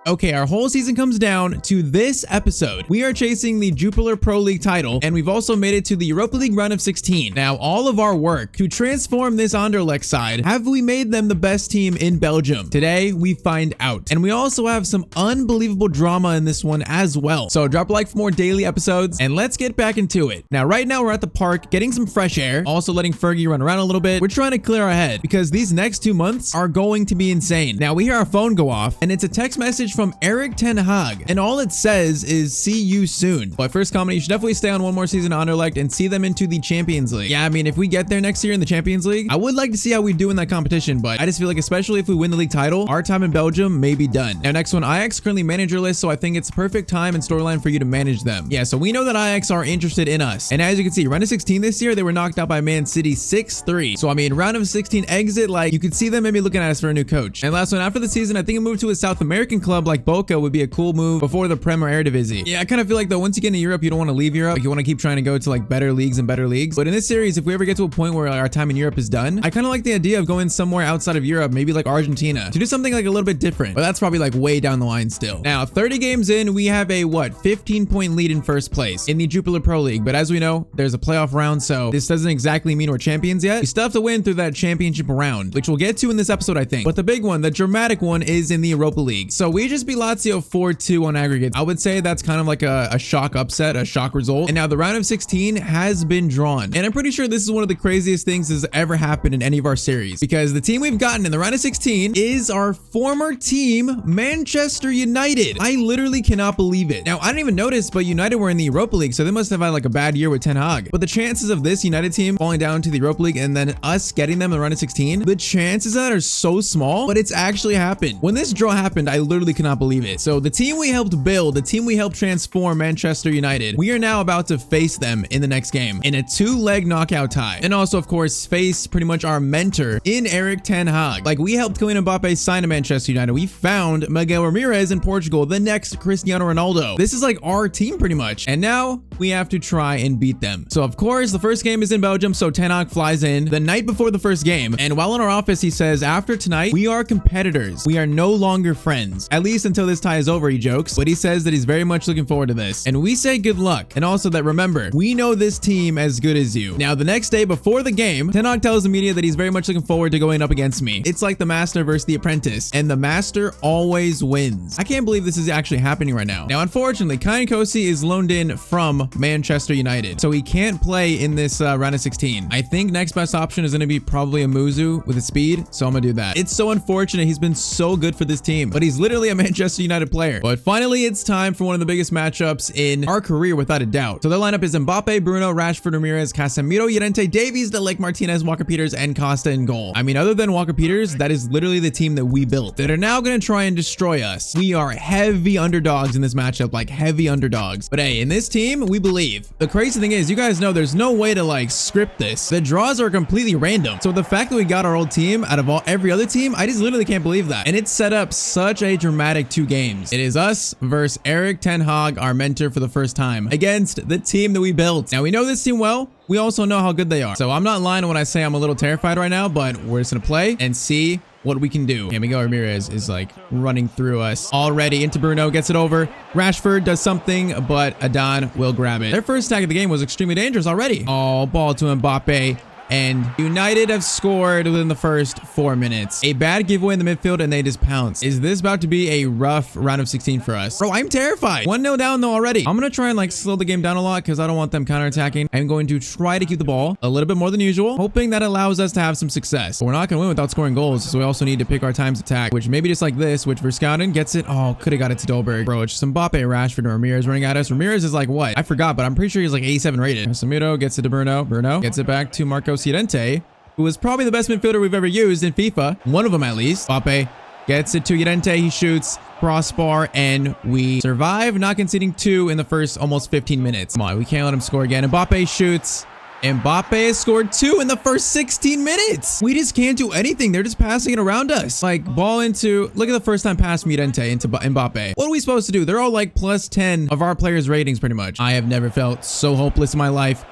Okay, our whole season comes down to this episode. We are chasing the Jupiler Pro League title, and we've also made it to the Europa League round of 16. Now, all of our work to transform this Anderlecht side, have we made them the best team in Belgium? Today, we find out. And we also have some unbelievable drama in this one as well. So drop a like for more daily episodes, and let's get back into it. Now, right now, we're at the park getting some fresh air, also letting Fergie run around a little bit. We're trying to clear our head because these next 2 months are going to be insane. Now, we hear our phone go off, and it's a text message from Erik ten Hag, and all it says is see you soon. But first comment, you should definitely stay on one more season of Anderlecht and see them into the Champions League. Yeah, I mean, if we get there next year in the Champions League, I would like to see how we do in that competition, but I just feel like especially if we win the league title, our time in Belgium may be done. Now, next one, Ajax currently managerless, so I think it's perfect time and storyline for you to manage them. Yeah, so we know that Ajax are interested in us, and as you can see, round of 16 this year, they were knocked out by Man City 6-3. So I mean, round of 16 exit, like you could see them maybe looking at us for a new coach. And last one, after the season, I think a move to a South American club like Boca would be a cool move before the Prem or Eredivisie. Yeah, I kind of feel like though once you get into Europe, you don't want to leave Europe. Like, you want to keep trying to go to like better leagues and better leagues. But in this series, if we ever get to a point where our time in Europe is done, I kind of like the idea of going somewhere outside of Europe, maybe like Argentina, to do something like a little bit different. But that's probably like way down the line still. Now, 30 games in, we have a 15-point lead in first place in the Jupiler Pro League. But as we know, there's a playoff round, so this doesn't exactly mean we're champions yet. We still have to win through that championship round, which we'll get to in this episode, I think. But the big one, the dramatic one, is in the Europa League. So we just beat Lazio 4-2 on aggregate. I would say that's kind of like a shock upset, a shock result. And now the round of 16 has been drawn. And I'm pretty sure this is one of the craziest things that's ever happened in any of our series, because the team we've gotten in the round of 16 is our former team, Manchester United. I literally cannot believe it. Now, I didn't even notice, but United were in the Europa League, so they must have had like a bad year with Ten Hag. But the chances of this United team falling down to the Europa League and then us getting them in the round of 16, the chances of that are so small, but it's actually happened. When this draw happened, I literally cannot believe it. So the team we helped build, the team we helped transform, Manchester United, we are now about to face them in the next game in a 2-leg knockout tie. And also, of course, face pretty much our mentor in Erik ten Hag. Like, we helped Kylian Mbappe sign to Manchester United. We found Miguel Ramirez in Portugal, the next Cristiano Ronaldo. This is like our team pretty much. And now we have to try and beat them. So of course, the first game is in Belgium, so Ten Hag flies in the night before the first game. And while in our office, he says, after tonight, we are competitors. We are no longer friends. At least until this tie is over, he jokes. But he says that he's very much looking forward to this. And we say good luck. And also that, remember, we know this team as good as you. Now, the next day before the game, Ten Hag tells the media that he's very much looking forward to going up against me. It's like the master versus the apprentice, and the master always wins. I can't believe this is actually happening right now. Now, unfortunately, Kyan Kosi is loaned in from Manchester United, so he can't play in this round of 16. I think next best option is going to be probably a Muzu with his speed, so I'm gonna do that. It's so unfortunate. He's been so good for this team, but he's literally a Manchester United player. But finally, it's time for one of the biggest matchups in our career, without a doubt. So their lineup is Mbappe, Bruno, Rashford, Ramirez, Casemiro, Llorente, Davies, De Ligt, Martinez, Walker Peters, and Costa in goal. I mean, other than Walker Peters, that is literally the team that we built that are now going to try and destroy us. We are heavy underdogs in this matchup, like heavy underdogs. But hey, in this team, we believe. The crazy thing is, you guys know there's no way to like script this. The draws are completely random. So the fact that we got our old team out of every other team, I just literally can't believe that. And it's set up such a dramatic 2 games. It is us versus Erik ten Hag, our mentor for the first time, against the team that we built. Now, we know this team well. We also know how good they are. So I'm not lying when I say I'm a little terrified right now, but we're just gonna play and see what we can do. Okay, Miguel Ramirez is like running through us already into Bruno, gets it over. Rashford does something, but Adan will grab it. Their first attack of the game was extremely dangerous already. Oh, ball to Mbappe. And United have scored within the first 4 minutes. A bad giveaway in the midfield, and they just pounce. Is this about to be a rough round of 16 for us? Bro, I'm terrified. 1-0 down though already. I'm gonna try and like slow the game down a lot because I don't want them counterattacking. I'm going to try to keep the ball a little bit more than usual, hoping that allows us to have some success. But we're not gonna win without scoring goals, so we also need to pick our times attack, which maybe just like this, which Verskanen gets it. Oh, could have got it to Dolberg. Bro, it's just Mbappe, Rashford, and Ramirez running at us. Ramirez is like what? I forgot, but I'm pretty sure he's like 87 rated. Casemiro gets it to Bruno. Bruno gets it back to Marcos Llorente, who is probably the best midfielder we've ever used in FIFA. One of them at least. Mbappe gets it to Llorente. He shoots. Crossbar, and we survive, not conceding 2 in the first almost 15 minutes. Come on, we can't let him score again. Mbappe shoots. Mbappe has scored 2 in the first 16 minutes. We just can't do anything. They're just passing it around us. Like, ball into, look at the first time pass Mirente into Mbappe. What are we supposed to do? They're all like plus 10 of our players' ratings pretty much. I have never felt so hopeless in my life.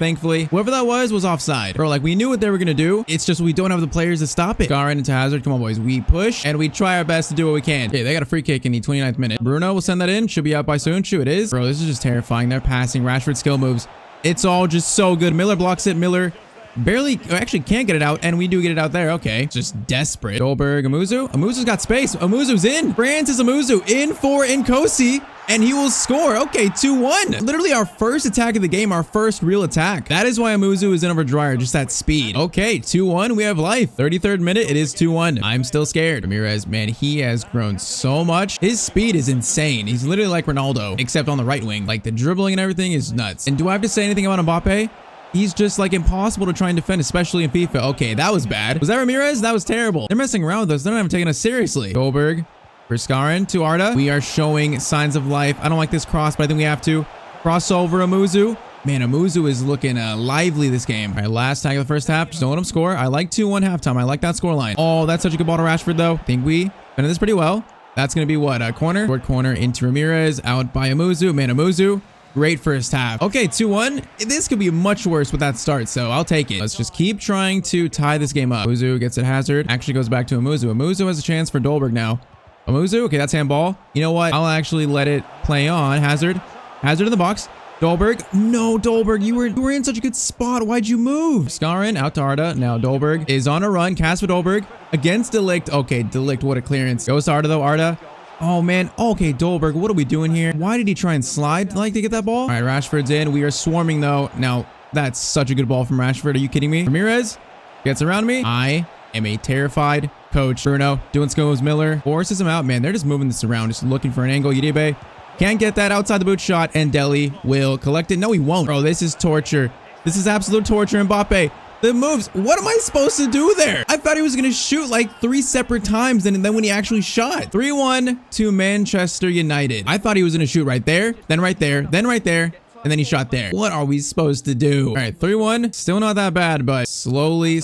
Thankfully. Whoever that was offside. Bro, like, we knew what they were going to do. It's just we don't have the players to stop it. Scarrin into Hazard. Come on, boys. We push and we try our best to do what we can. Okay, they got a free kick in the 29th minute. Bruno will send that in. Should be out by soon. It is. Bro, this is just terrifying. They're passing. Rashford skill moves. It's all just so good. Miller blocks it. Miller barely, actually can't get it out, and we do get it out there. Okay, just desperate. Dolberg, Amuzu. Amuzu's got space. Amuzu's in. Francis Amuzu in for Nkosi, and he will score. Okay, 2-1. Literally our first attack of the game, our first real attack. That is why Amuzu is in over Dryer, just that speed. Okay, 2-1. We have life. 33rd minute, it is 2-1. I'm still scared. Ramirez, man, he has grown so much. His speed is insane. He's literally like Ronaldo, except on the right wing. Like, the dribbling and everything is nuts. And do I have to say anything about Mbappe? He's just like impossible to try and defend, especially in FIFA. Okay, that was bad. Was that Ramirez? That was terrible. They're messing around with us. They're not even taking us seriously. Dolberg for Scarrin to Arda. We are showing signs of life. I don't like this cross, but I think we have to. Crossover Amuzu. Man, Amuzu is looking lively this game. All right, last tag of the first half. Just don't let him score. I like 2-1 halftime. I like that scoreline. Oh, that's such a good ball to Rashford, though. I think we finished this pretty well. That's going to be what? A corner? Short corner into Ramirez. Out by Amuzu. Man, Amuzu. Great first half. Okay, 2-1. This could be much worse with that start, so I'll take it. Let's just keep trying to tie this game up. Amuzu gets it Hazard. Actually goes back to Amuzu. Amuzu has a chance for Dolberg now. Amuzu, okay, that's handball. You know what? I'll actually let it play on. Hazard. Hazard in the box. Dolberg. No, Dolberg, you were in such a good spot. Why'd you move? Scarrin out to Arda. Now Dolberg is on a run. Cast for Dolberg against De Ligt. Okay, De Ligt, what a clearance. Goes to Arda though. Arda. Oh, man. Okay, Dolberg, what are we doing here? Why did he try and slide like to get that ball? All right, Rashford's in. We are swarming, though. Now, that's such a good ball from Rashford. Are you kidding me? Ramirez gets around me. I am a terrified coach. Bruno doing skills. Miller forces him out. Man, they're just moving this around, just looking for an angle. Uribe can't get that outside the boot shot, and Deli will collect it. No, he won't. Bro, this is torture. This is absolute torture. Mbappe. The moves. What am I supposed to do there? I thought he was going to shoot like 3 separate times, and then when he actually shot. 3-1 to Manchester United. I thought he was going to shoot right there, then right there, then right there, and then he shot there. What are we supposed to do? All right, 3-1. Still not that bad, but slowly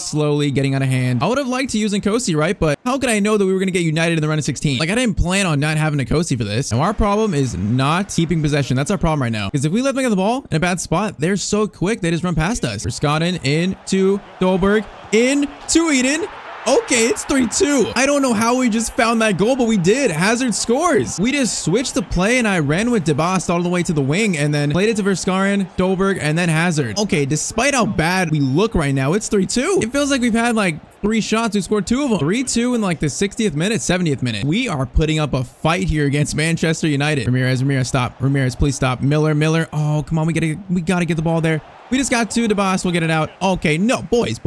getting out of hand. I would have liked to use Nkosi, right? But how could I know that we were going to get United in the run of 16? Like, I didn't plan on not having Nkosi for this. Now, our problem is not keeping possession. That's our problem right now. Because if we let them get the ball in a bad spot, they're so quick, they just run past us. Verskaten into Dolberg, into Eden. Okay, it's 3-2. I don't know how we just found that goal, but we did. Hazard scores. We just switched the play, and I ran with DeBast all the way to the wing, and then played it to Verskaten, Dolberg, and then Hazard. Okay, despite how bad we look right now, it's 3-2. It feels like we've had like 3 shots. We scored 2 of them. 3-2 in like the 60th minute, 70th minute. We are putting up a fight here against Manchester United. Ramirez, stop. Ramirez, please stop. Miller. Oh, come on. We gotta get the ball there. We just got 2. DeBast will get it out. Okay, no, boys.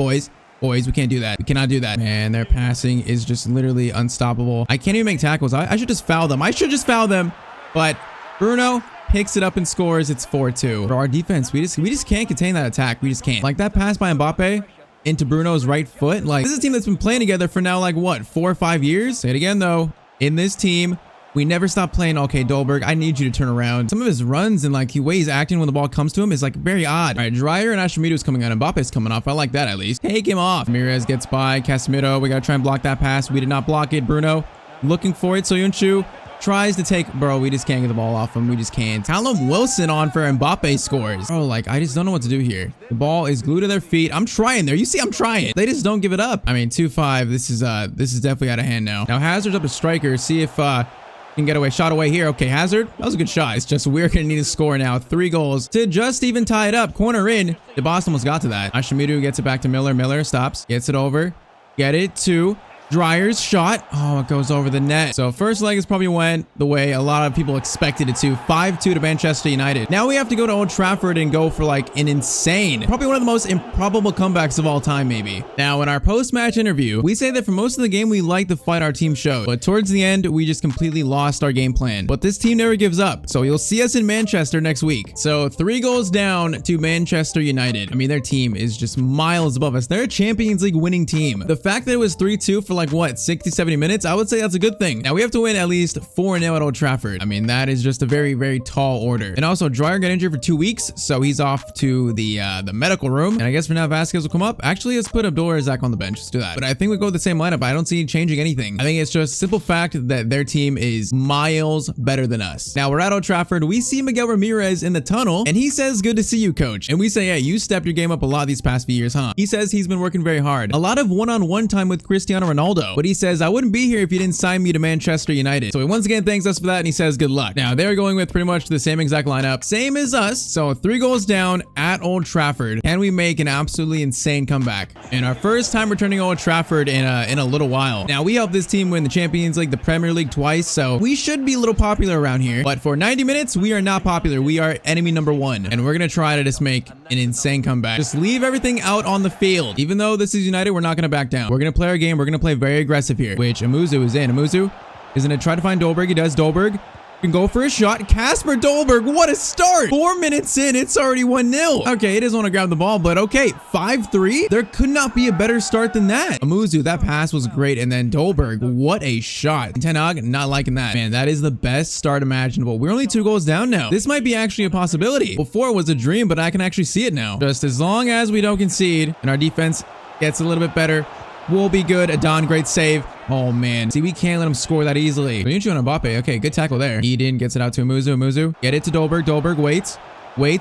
Boys, we can't do that. We cannot do that. Man, their passing is just literally unstoppable. I can't even make tackles. I should just foul them. But Bruno picks it up and scores. It's 4-2. For our defense, we just can't contain that attack. We just can't. Like that pass by Mbappe into Bruno's right foot. Like, this is a team that's been playing together for now, like what, 4 or 5 years? Say it again, though. In this team, we never stop playing. Okay, Dolberg, I need you to turn around. Some of his runs and like the way he's acting when the ball comes to him is like very odd. All right, Dryer and Ashimidu's coming on. Mbappe's coming off. I like that at least. Take him off. Ramirez gets by. Casemiro, we got to try and block that pass. We did not block it. Bruno looking for it. Soyuncu tries to take, bro, we just can't get the ball off him. We just can't. Callum Wilson on for Mbappe scores. Bro, like, I just don't know what to do here. The ball is glued to their feet. I'm trying there. You see, I'm trying. They just don't give it up. I mean, 2-5. This is definitely out of hand now. Now, Hazard's up to striker. See if, can get away. Shot away here. Okay, Hazard. That was a good shot. It's just we're going to need to score now. 3 goals to just even tie it up. Corner in. DeBast almost got to that. Ashimidu gets it back to Miller. Miller stops. Gets it over. Get it to Dryer's shot. Oh, it goes over the net. So first leg has probably went the way a lot of people expected it to. 5-2 to Manchester United. Now we have to go to Old Trafford and go for like an insane, probably one of the most improbable comebacks of all time, maybe. Now in our post-match interview, we say that for most of the game, we liked the fight our team showed, but towards the end, we just completely lost our game plan. But this team never gives up. So you'll see us in Manchester next week. So 3 goals down to Manchester United. I mean, their team is just miles above us. They're a Champions League winning team. The fact that it was 3-2 for like like what, 60, 70 minutes? I would say that's a good thing. Now we have to win at least 4-0 at Old Trafford. I mean, that is just a very, very tall order. And also Dryer got injured for 2 weeks, so he's off to the medical room. And I guess for now Vasquez will come up. Actually, let's put Abdul Razak on the bench. Let's do that. But I think we go with the same lineup. I don't see changing anything. I think it's just simple fact that their team is miles better than us. Now we're at Old Trafford. We see Miguel Ramirez in the tunnel, and he says, "Good to see you, coach." And we say, "Yeah, you stepped your game up a lot these past few years, huh?" He says he's been working very hard. A lot of one-on-one time with Cristiano Ronaldo. But he says, "I wouldn't be here if you didn't sign me to Manchester United." So he once again thanks us for that, and he says, "Good luck." Now they're going with pretty much the same exact lineup, same as us. So 3 goals down at Old Trafford. Can we make an absolutely insane comeback? And our first time returning Old Trafford in a little while. Now we helped this team win the Champions League, the Premier League twice, so we should be a little popular around here. But for 90 minutes, we are not popular. We are enemy number 1, and we're gonna try to just make an insane comeback. Just leave everything out on the field. Even though this is United, we're not gonna back down. We're gonna play our game. We're gonna play very aggressive here, which Amuzu is in. Amuzu is gonna try to find Dolberg. He does. Dolberg can go for a shot. Casper Dolberg, what a start. 4 minutes in, it's already 1-0. Okay, he doesn't want to grab the ball, but okay, 5-3. There could not be a better start than that. Amuzu, that pass was great. And then Dolberg, what a shot. Ten Hag, not liking that. Man, that is the best start imaginable. We're only 2 goals down now. This might be actually a possibility. Before it was a dream, but I can actually see it now. Just as long as we don't concede and our defense gets a little bit better, we'll be good. Adon, great save. Oh man, see, we can't let him score that easily. Soyuncu and Mbappe. Okay, good tackle there. Eden gets it out to Amuzu. Amuzu, get it to Dolberg. Dolberg waits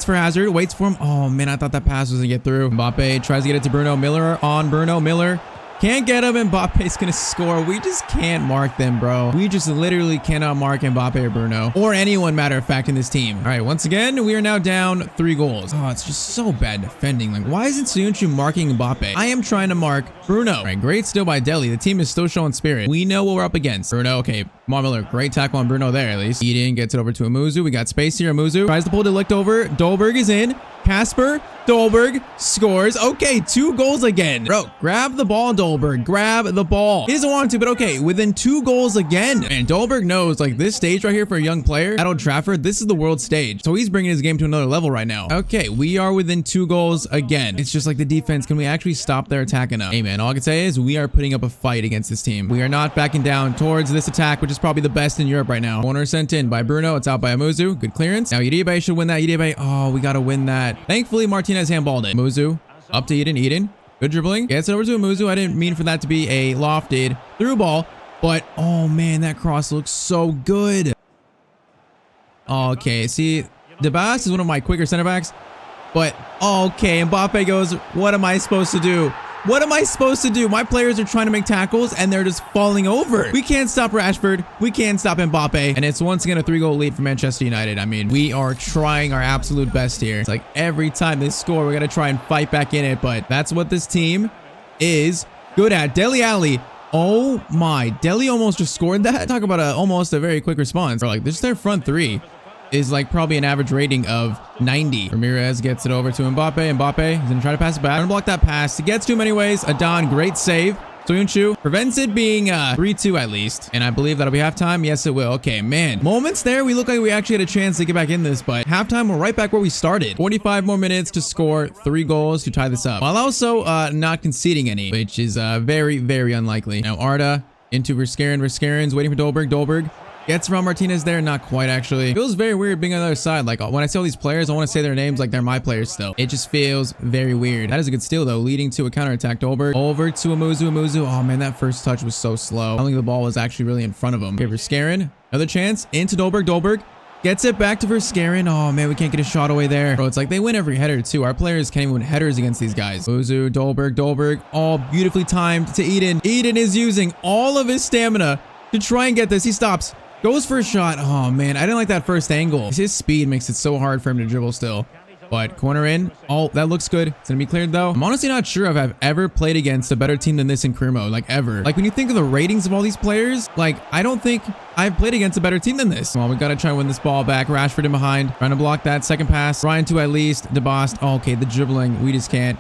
for Hazard, waits for him. Oh man, I thought that pass was gonna get through. Mbappe tries to get it to Bruno. Miller on Bruno. Miller can't get him. Mbappe's gonna score. We just can't mark them, bro. We just literally cannot mark Mbappe or Bruno or anyone, matter of fact, in this team. All right, once again, we are now down 3 goals. Oh, it's just so bad defending. Like, why isn't Soyuncu marking Mbappe? I am trying to mark Bruno. All right, great steal by Deli. The team is still showing spirit. We know what we're up against. Bruno, okay. Come on, Miller. Great tackle on Bruno there, at least. Eden gets it over to Amuzu. We got space here. Amuzu tries to pull Delict over. Dolberg is in. Casper Dolberg scores. Okay, 2 goals again. Bro, grab the ball, Dolberg. Grab the ball. He doesn't want to, but okay, within 2 goals again. And Dolberg knows, like, this stage right here for a young player at Old Trafford, this is the world stage. So he's bringing his game to another level right now. Okay, we are within 2 goals again. It's just like the defense. Can we actually stop their attack enough? Hey, man, all I can say is we are putting up a fight against this team. We are not backing down towards this attack, which is probably the best in Europe right now. Corner sent in by Bruno. It's out by Amuzu. Good clearance. Now Uribe should win that. Uribe, oh, we got to win that. Thankfully, Martinez handballed it. Amuzu up to Eden. Eden, good dribbling. Gets it over to Amuzu. I didn't mean for that to be a lofted through ball, but oh man, that cross looks so good. Okay, see, Debas is one of my quicker center backs, but okay, Mbappe goes, what am I supposed to do? What am I supposed to do? My players are trying to make tackles and they're just falling over. We can't stop Rashford. We can't stop Mbappe. And it's once again a 3-goal lead for Manchester United. I mean, we are trying our absolute best here. It's like every time they score, we got to try and fight back in it. But that's what this team is good at. Dele Alli. Oh my, Dele almost just scored that. Talk about almost a very quick response. Or like, this is their front 3. Is like probably an average rating of 90. Ramirez gets it over to Mbappe. Mbappe is gonna try to pass it back. Gonna block that pass. He gets too many ways. Adon, great save. Soyuncu prevents it being 3-2 at least. And I believe that'll be halftime. Yes, it will. Okay, man. Moments there, we look like we actually had a chance to get back in this, but halftime, we're right back where we started. 45 more minutes to score 3 goals to tie this up, while also not conceding any, which is very, very unlikely. Now Arda into Verskeren. Verskeren's waiting for Dolberg. Dolberg gets around Martinez there. Not quite, actually. It feels very weird being on the other side. Like, when I see all these players, I want to say their names like they're my players still. It just feels very weird. That is a good steal, though, leading to a counterattack. Dolberg over to Amuzu. Amuzu. Oh, man, that first touch was so slow. I don't think the ball was actually really in front of him. Okay, Verskeren. Another chance. Into Dolberg. Dolberg gets it back to Verskeren. Oh, man, we can't get a shot away there. Bro, it's like they win every header, too. Our players can't even win headers against these guys. Amuzu. Dolberg. Dolberg. All beautifully timed to Eden. Eden is using all of his stamina to try and get this. He stops. Goes for a shot. Oh, man. I didn't like that first angle. His speed makes it so hard for him to dribble still. But corner in. Oh, that looks good. It's going to be cleared, though. I'm honestly not sure if I've ever played against a better team than this in career mode. Like, ever. Like, when you think of the ratings of all these players, like, I don't think I've played against a better team than this. Well, we got to try and win this ball back. Rashford in behind. Trying to block that second pass. Ryan to at least. DeBost. Oh, okay, the dribbling. We just can't.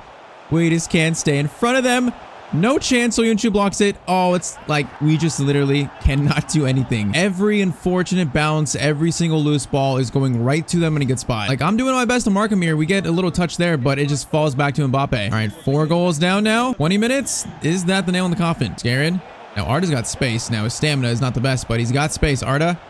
We just can't stay in front of them. No chance. Soyuncu blocks it. Oh, it's like we just literally cannot do anything. Every unfortunate bounce, every single loose ball is going right to them and it gets by. Like, I'm doing my best to mark him here. We get a little touch there, but it just falls back to Mbappe. All right, 4 goals down now. 20 minutes. Is that the nail in the coffin? Scared. Now, Arda's got space. Now, his stamina is not the best, but he's got space. Arda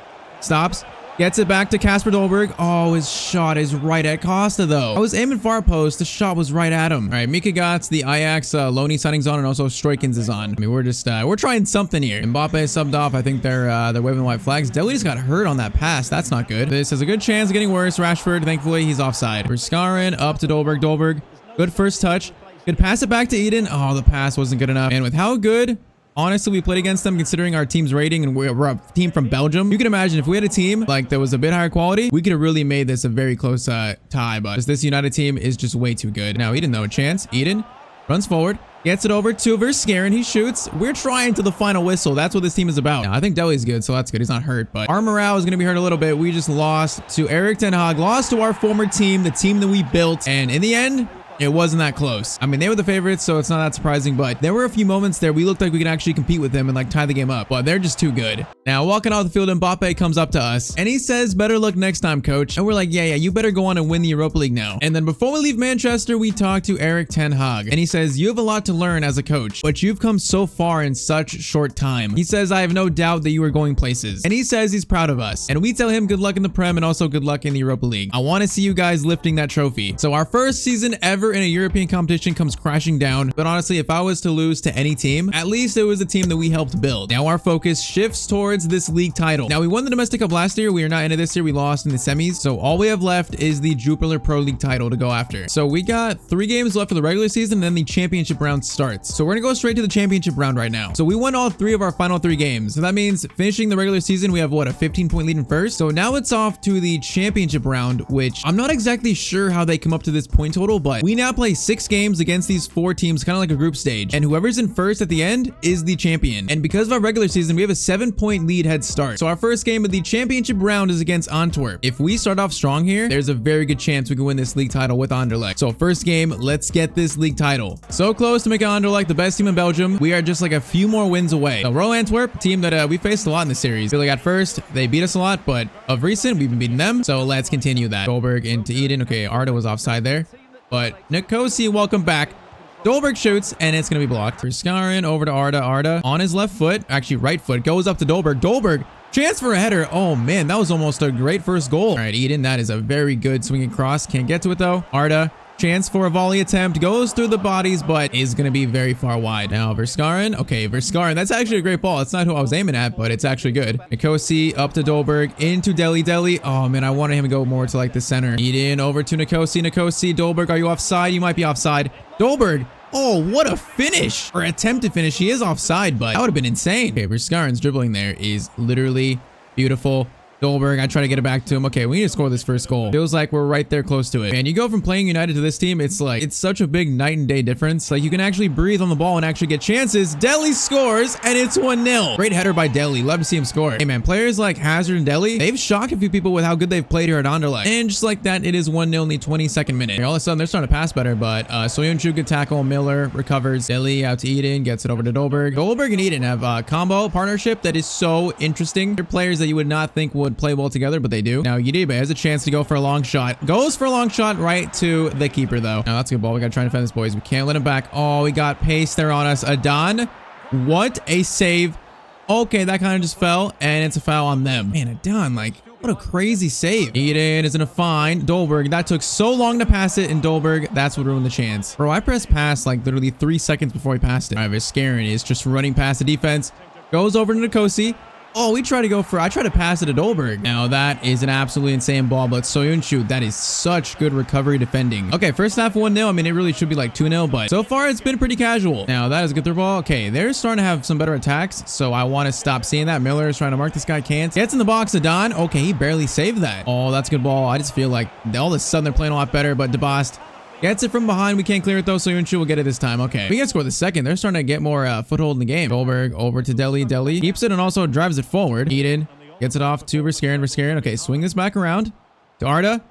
stops. Gets it back to Kasper Dolberg. Oh, his shot is right at Costa, though. I was aiming far post. The shot was right at him. All right, Mika Gots, the Ajax Loney signings on, and also Stroikens is on. I mean, we're just, we're trying something here. Mbappe subbed off. I think they're waving the white flags. Deli just got hurt on that pass. That's not good. This has a good chance of getting worse. Rashford, thankfully, he's offside. Verskaren up to Dolberg. Dolberg, good first touch. Good pass it back to Eden. Oh, the pass wasn't good enough. And with how good, honestly, we played against them, considering our team's rating, and we're a team from Belgium. You can imagine if we had a team like that was a bit higher quality, we could have really made this a very close tie. But this United team is just way too good. Now, Eden, though, a chance. Eden runs forward, gets it over to Verskaren. He shoots. We're trying to the final whistle. That's what this team is about. Now, I think Deli's good, so that's good. He's not hurt, but our morale is going to be hurt a little bit. We just lost to Erik ten Hag, lost to our former team, the team that we built, and in the end, it wasn't that close. I mean, they were the favorites, so it's not that surprising, but there were a few moments there we looked like we could actually compete with them and like tie the game up, but they're just too good. Now, walking off the field, Mbappe comes up to us and he says, better luck next time, coach. And we're like, yeah, you better go on and win the Europa League now. And then before we leave Manchester, we talk to Erik ten Hag and he says, you have a lot to learn as a coach, but you've come so far in such short time. He says, I have no doubt that you are going places. And he says he's proud of us. And we tell him good luck in the Prem and also good luck in the Europa League. I want to see you guys lifting that trophy. So our first season ever in a European competition comes crashing down. But honestly, if I was to lose to any team, at least it was a team that we helped build. Now our focus shifts towards this league title. Now we won the domestic cup last year. We are not into this year. We lost in the semis. So all we have left is the Jupiler Pro League title to go after. So we got 3 games left for the regular season, and then the championship round starts. So we're gonna go straight to the championship round right now. So we won all 3 of our final 3 games. So that means finishing the regular season, we have what, a 15-point lead in first. So now it's off to the championship round, which I'm not exactly sure how they come up to this point total, but we now play 6 games against these 4 teams, kind of like a group stage, and whoever's in first at the end is the champion. And because of our regular season, we have a 7-point lead head start. So our first game of the championship round is against Antwerp. If we start off strong here, there's a very good chance we can win this league title with Anderlecht. So first game, let's get this league title. So close to making Anderlecht the best team in Belgium. We are just like a few more wins away. So Royal Antwerp, team that we faced a lot in the series. Really got first, they beat us a lot, but of recent, we've been beating them. So let's continue that. Dolberg into Eden. Okay, Arda was offside there, but Nikosi, welcome back. Dolberg shoots, and it's going to be blocked. Verskaren over to Arda. Arda on his left foot, actually right foot, goes up to Dolberg. Dolberg, chance for a header. Oh, man, that was almost a great first goal. All right, Eden, that is a very good swinging cross. Can't get to it, though. Arda, chance for a volley attempt, goes through the bodies, but is going to be very far wide. Now, Verskaren. Okay, Verskaren, that's actually a great ball. It's not who I was aiming at, but it's actually good. Nikosi up to Dolberg, into Deli. Oh, man, I wanted him to go more to, like, the center. Eden over to Nikosi. Nikosi, Dolberg, are you offside? You might be offside. Dolberg. Oh, what a finish, or attempt to finish. He is offside, but that would have been insane. Okay, Verskaren's dribbling there is literally beautiful. Dolberg, I try to get it back to him. Okay, we need to score this first goal. Feels like we're right there close to it. Man, you go from playing United to this team, it's like, it's such a big night and day difference. Like, you can actually breathe on the ball and actually get chances. Deli scores, and it's 1-0. Great header by Deli. Love to see him score. Hey, man, players like Hazard and Deli, they've shocked a few people with how good they've played here at Anderlecht. And just like that, it is 1-0 in the 22nd minute. All of a sudden, they're starting to pass better, but Soyuncu, good tackle. Miller recovers. Deli out to Eden, gets it over to Dolberg. Dolberg and Eden have a combo partnership that is so interesting. They're players that you would not think would play well together, but they do. Now, Uribe has a chance to go for a long shot. Goes for a long shot right to the keeper, though. Now, that's a good ball. We got to try and defend this, boys. We can't let him back. Oh, we got pace there on us. Adan. What a save. Okay, that kind of just fell, and it's a foul on them. Man, Adan, like, what a crazy save. Eden is in a fine. Dolberg, that took so long to pass it, and Dolberg, that's what ruined the chance. Bro, I pressed pass like literally 3 seconds before he passed it. All right, Verskaren is just running past the defense. Goes over to Nikosi. Oh, I tried to pass it to Dolberg. Now, that is an absolutely insane ball, but Soyuncu, that is such good recovery defending. Okay, first half 1-0. I mean, it really should be like 2-0, but so far it's been pretty casual. Now, that is a good through ball. Okay, they're starting to have some better attacks, so I want to stop seeing that. Miller is trying to mark this guy, can't. Gets in the box, Adan. Okay, he barely saved that. Oh, that's a good ball. I just feel like all of a sudden they're playing a lot better, but DeBost gets it from behind. We can't clear it, though. Soyuncu will get it this time. Okay. We can score the second. They're starting to get more foothold in the game. Dolberg over to Deli. Deli keeps it and also drives it forward. Eden gets it off to Verskaren. Okay, swing this back around to Arda.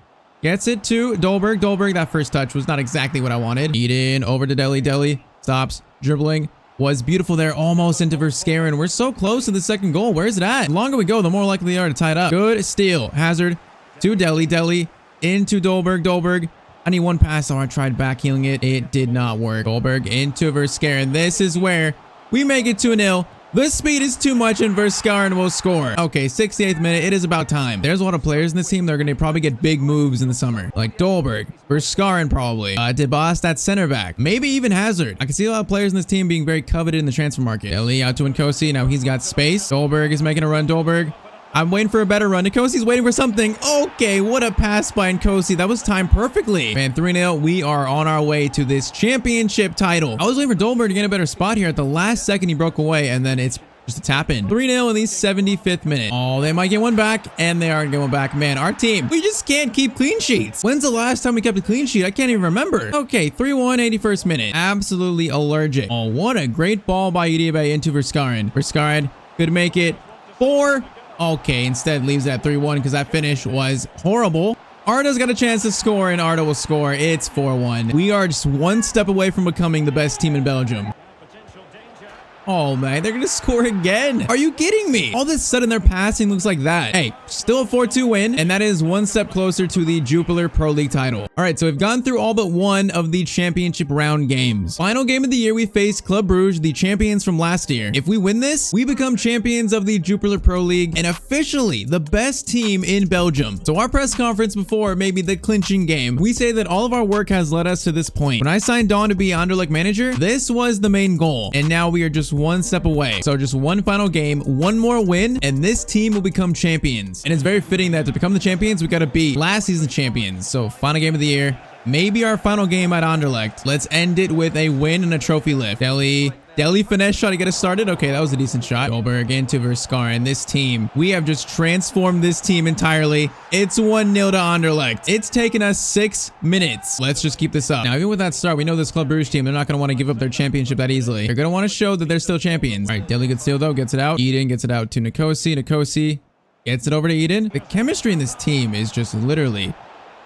Gets it to Dolberg. Dolberg, that first touch was not exactly what I wanted. Eden over to Deli. Deli stops. Dribbling. Was beautiful there. Almost into Verskaren. We're so close to the second goal. Where's it at? The longer we go, the more likely they are to tie it up. Good steal. Hazard to Deli. Deli into Dolberg. Dolberg. I need one pass. Oh, I tried backheeling it. It did not work. Dolberg into Verskaren. This is where we make it 2-0. The speed is too much and Verskaren will score. Okay, 68th minute. It is about time. There's a lot of players in this team. They're going to probably get big moves in the summer. Like Dolberg, Verskaren probably. DeBost at center back. Maybe even Hazard. I can see a lot of players in this team being very coveted in the transfer market. Dele out to Nkosi. Now he's got space. Dolberg is making a run. Dolberg. I'm waiting for a better run. Nkosi's waiting for something. Okay, what a pass by Nkosi. That was timed perfectly. Man, 3-0. We are on our way to this championship title. I was waiting for Dolberg to get a better spot here. At the last second, he broke away, and then it's just a tap in. 3-0 in the 75th minute. Oh, they might get one back, and they aren't getting one back. Man, our team, we just can't keep clean sheets. When's the last time we kept a clean sheet? I can't even remember. Okay, 3-1, 81st minute. Absolutely allergic. Oh, what a great ball by Uribe into Verskaren. Verskaren could make it 4. Okay, instead leaves at 3-1 because that finish was horrible. Arda's got a chance to score, and Arda will score. It's 4-1. We are just one step away from becoming the best team in Belgium. Oh, man, they're going to score again. Are you kidding me? All of a sudden, their passing looks like that. Hey, still a 4-2 win, and that is one step closer to the Jupiler Pro League title. All right, so we've gone through all but one of the championship round games. Final game of the year, we face Club Brugge, the champions from last year. If we win this, we become champions of the Jupiler Pro League and officially the best team in Belgium. So our press conference before maybe the clinching game, we say that all of our work has led us to this point. When I signed Don to be Anderlecht manager, this was the main goal, and now we are just one step away. So just one final game, one more win, and this team will become champions. And it's very fitting that to become the champions, we got to beat last season champions. So final game of the year, maybe our final game at Anderlecht. Let's end it with a win and a trophy lift. Dele finesse shot to get us started. Okay, that was a decent shot. Dolberg into Verskaren. This team, we have just transformed this team entirely. It's 1-0 to Anderlecht. It's taken us 6 minutes. Let's just keep this up. Now, even with that start, we know this Club Brugge team, they're not going to want to give up their championship that easily. They're going to want to show that they're still champions. All right, Dele gets steal though, gets it out. Eden gets it out to Nkosi. Nkosi gets it over to Eden. The chemistry in this team is just literally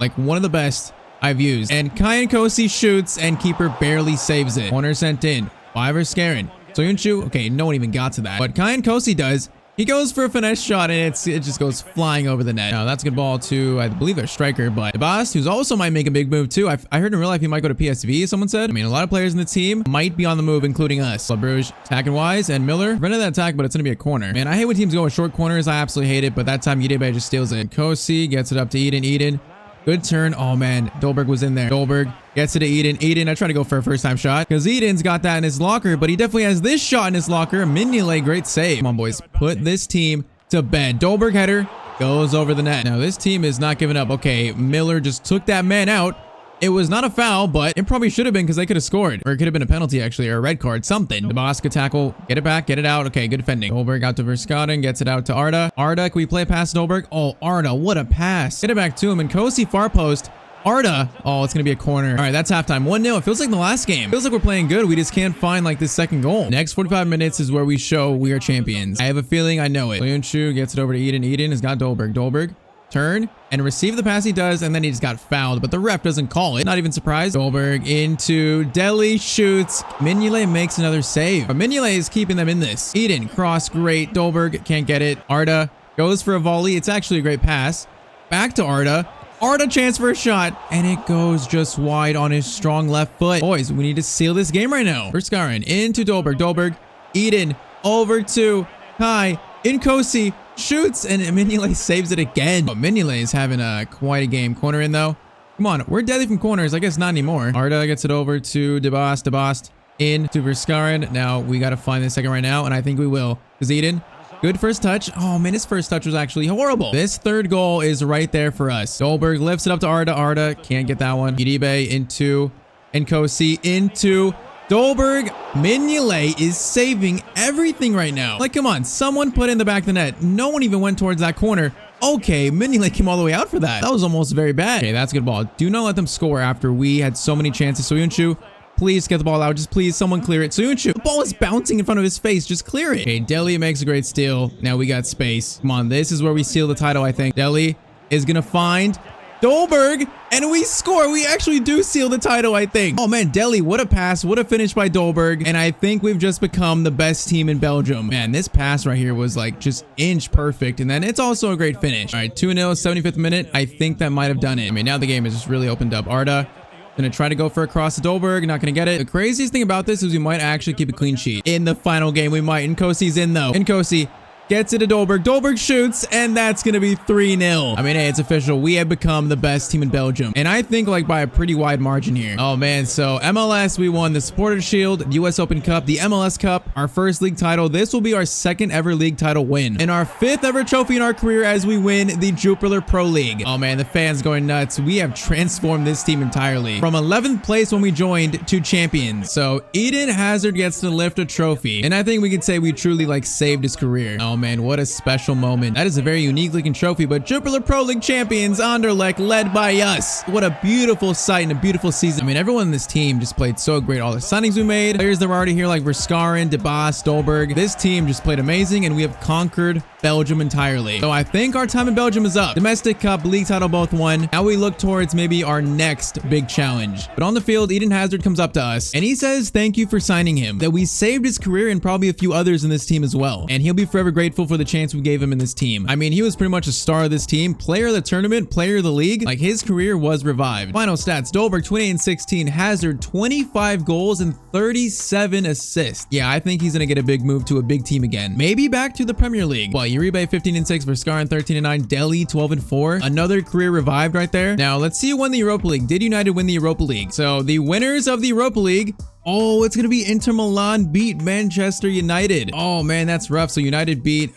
like one of the best I've used. And Kai Nkosi shoots and keeper barely saves it. Corner sent in. By Verskaren. Soyuncu, okay, no one even got to that. But Kai Nkosi does. He goes for a finesse shot and it just goes flying over the net. Now that's a good ball to, I believe, their striker, but DeBost, who's also might make a big move too. I heard in real life he might go to PSV, someone said. I mean, a lot of players in the team might be on the move, including us. Club Brugge attacking wise, and Miller prevented that attack, but it's going to be a corner. Man, I hate when teams go with short corners. I absolutely hate it, but that time Uribe just steals it. Nkosi gets it up to Eden. Eden. Good turn. Oh, man. Dolberg was in there. Dolberg gets it to Eden. Eden, I try to go for a first-time shot because Eden's got that in his locker, but he definitely has this shot in his locker. Mignolet, great save. Come on, boys. Put this team to bed. Dolberg header goes over the net. Now, this team is not giving up. Okay, Miller just took that man out. It was not a foul, but it probably should have been because they could have scored. Or it could have been a penalty, actually, or a red card, something. The boss could tackle, get it back, get it out. Okay, good defending. Dolberg out to Verskaren, gets it out to Arda. Arda, can we play past Dolberg? Oh, Arda, what a pass. Get it back to him. And Nkosi far post. Arda. Oh, it's going to be a corner. All right, that's halftime. 1-0. It feels like the last game. It feels like we're playing good. We just can't find like this second goal. Next 45 minutes is where we show we are champions. I have a feeling I know it. Soyuncu gets it over to Eden. Eden has got Dolberg. Dolberg. Turn and receive the pass he does, and then he just got fouled, but the ref doesn't call it. Not even surprised. Dolberg into Dele, shoots. Mignolet makes another save, but Mignolet is keeping them in this. Eden cross, great. Dolberg can't get it. Arda goes for a volley. It's actually a great pass. Back to Arda. Arda chance for a shot, and it goes just wide on his strong left foot. Boys, we need to seal this game right now. Verskaren into Dolberg. Dolberg, Eden over to Kai. Nkosi shoots, and Mignolet saves it again. But Mignolet is having quite a game. Corner in though. Come on, we're deadly from corners. I guess not anymore. Arda gets it over to DeBost. DeBost in to Verskaren. Now we got to find the second right now, and I think we will. Because Eden, good first touch. Oh man, his first touch was actually horrible. This third goal is right there for us. Dolberg lifts it up to Arda. Arda can't get that one. Uribe into Nkosi into Dolberg. Mignolet is saving everything right now. Like, come on, someone put in the back of the net. No one even went towards that corner. Okay, Mignolet came all the way out for that. That was almost very bad. Okay, that's a good ball. Do not let them score after we had so many chances. Soyuncu, please get the ball out. Just please, someone clear it. Soyuncu, the ball is bouncing in front of his face. Just clear it. Okay, Dele makes a great steal. Now we got space. Come on, this is where we seal the title, I think. Dele is gonna find Dolberg, and we score. We actually do seal the title, I think. Oh man, Dele, what a pass, what a finish by Dolberg, and I think we've just become the best team in Belgium. Man, this pass right here was like just inch perfect, and then it's also a great finish. All right, 2-0, 75th minute. I think that might have done it. I mean, now the game has just really opened up. Arda Gonna try to go for a cross to Dolberg. Not gonna get it. The craziest thing about this is we might actually keep a clean sheet. In the final game, we might. Nkosi's in, though. Nkosi gets it to Dolberg. Dolberg shoots, and that's going to be 3-0. I mean, hey, it's official. We have become the best team in Belgium. And I think, like, by a pretty wide margin here. Oh, man. So, MLS, we won the Supporters Shield, the US Open Cup, the MLS Cup, our first league title. This will be our second ever league title win. And our 5th ever trophy in our career as we win the Jupiler Pro League. Oh, man, the fans going nuts. We have transformed this team entirely. From 11th place when we joined to champions. So, Eden Hazard gets to lift a trophy. And I think we could say we truly, like, saved his career. Oh, man, what a special moment. That is a very unique looking trophy, but Jupiler Pro League champions, Anderlecht, led by us. What a beautiful sight and a beautiful season. I mean, everyone in this team just played so great. All the signings we made, players that were already here like Verskaren, De Baas, Dolberg. This team just played amazing, and we have conquered Belgium entirely. So I think our time in Belgium is up. Domestic Cup, league title both won. Now we look towards maybe our next big challenge. But on the field, Eden Hazard comes up to us, and he says thank you for signing him, that we saved his career and probably a few others in this team as well. And he'll be forever grateful for the chance we gave him in this team. I mean, he was pretty much a star of this team, player of the tournament, player of the league. Like, his career was revived. Final stats: Dolberg 28 and 16, Hazard 25 goals and 37 assists. Yeah, I think he's gonna get a big move to a big team again. Maybe back to the Premier League. Well, Uribe 15 and 6, Verskaren 13 and 9, Delhi 12 and 4. Another career revived right there. Now let's see who won the Europa League. Did United win the Europa League? So the winners of the Europa League. Oh, it's gonna be Inter Milan beat Manchester United. Oh man, that's rough. So United beat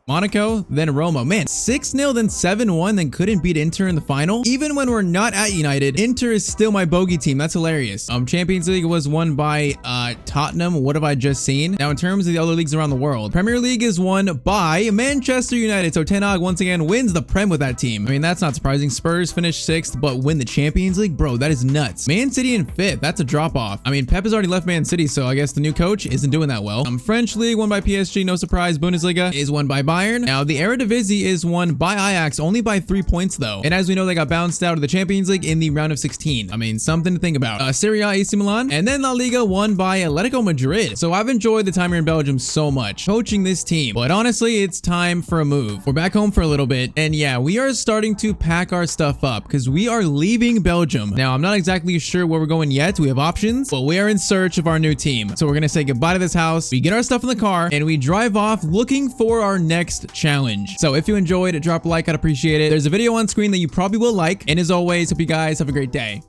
Monaco, then Roma. Man, 6-0, then 7-1, then couldn't beat Inter in the final. Even when we're not at United, Inter is still my bogey team. That's hilarious. Champions League was won by Tottenham. What have I just seen? Now, in terms of the other leagues around the world, Premier League is won by Manchester United. So Ten Hag once again wins the Prem with that team. I mean, that's not surprising. Spurs finished 6th, but win the Champions League? Bro, that is nuts. Man City in 5th. That's a drop off. I mean, Pep has already left Man City, so I guess the new coach isn't doing that well. French League won by PSG. No surprise. Bundesliga is won by Bayern. Now, the Eredivisie is won by Ajax, only by 3 points though. And as we know, they got bounced out of the Champions League in the round of 16. I mean, something to think about. Serie A, AC Milan, and then La Liga won by Atletico Madrid. So I've enjoyed the time here in Belgium so much, coaching this team. But honestly, it's time for a move. We're back home for a little bit, and yeah, we are starting to pack our stuff up because we are leaving Belgium. Now, I'm not exactly sure where we're going yet. We have options, but we are in search of our new team. So we're gonna say goodbye to this house. We get our stuff in the car, and we drive off looking for our next challenge. So if you enjoyed, drop a like. I'd appreciate it. There's a video on screen that you probably will like. And as always, hope you guys have a great day.